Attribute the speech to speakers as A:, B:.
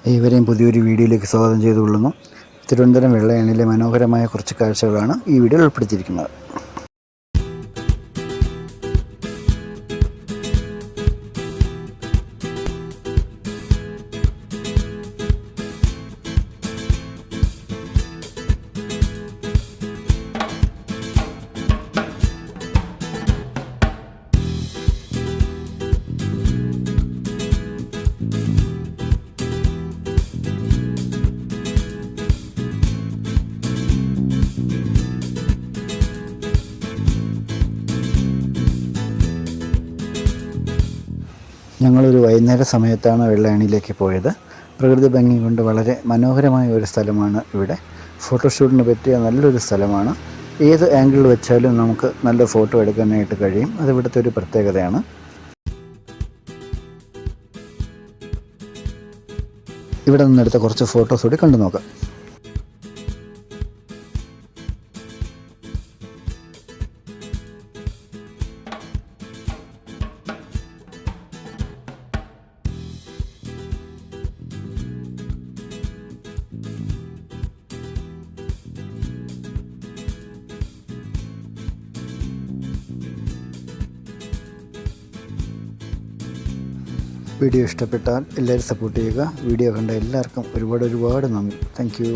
A: ഏവരെയും പുതിയൊരു വീഡിയോയിലേക്ക് സ്വാഗതം ചെയ്തുകൊള്ളുന്നു. തിരുവനന്തപുരം വെള്ളയണിയിലെ മനോഹരമായ കുറച്ച് കാഴ്ചകളാണ് ഈ വീഡിയോയിൽ ഉൾപ്പെടുത്തിയിരിക്കുന്നത്. ഞങ്ങളൊരു വൈകുന്നേര സമയത്താണ് വെള്ളയണിയിലേക്ക് പോയത്. പ്രകൃതി ഭംഗി കൊണ്ട് വളരെ മനോഹരമായ ഒരു സ്ഥലമാണ് ഇവിടെ. ഫോട്ടോഷൂട്ടിന് പറ്റിയ നല്ലൊരു സ്ഥലമാണ്. ഏത് ആംഗിളിൽ വെച്ചാലും നമുക്ക് നല്ല ഫോട്ടോ എടുക്കാനായിട്ട് കഴിയും. അത് ഇവിടുത്തെ ഒരു പ്രത്യേകതയാണ്. ഇവിടെ നിന്നെടുത്ത കുറച്ച് ഫോട്ടോസ് കൂടി കണ്ടു നോക്കാം. വീഡിയോ ഇഷ്ടപ്പെട്ടാൽ എല്ലാവരും സപ്പോർട്ട് ചെയ്യുക. വീഡിയോ കണ്ട എല്ലാവർക്കും ഒരുപാട് നന്ദി. Thank you.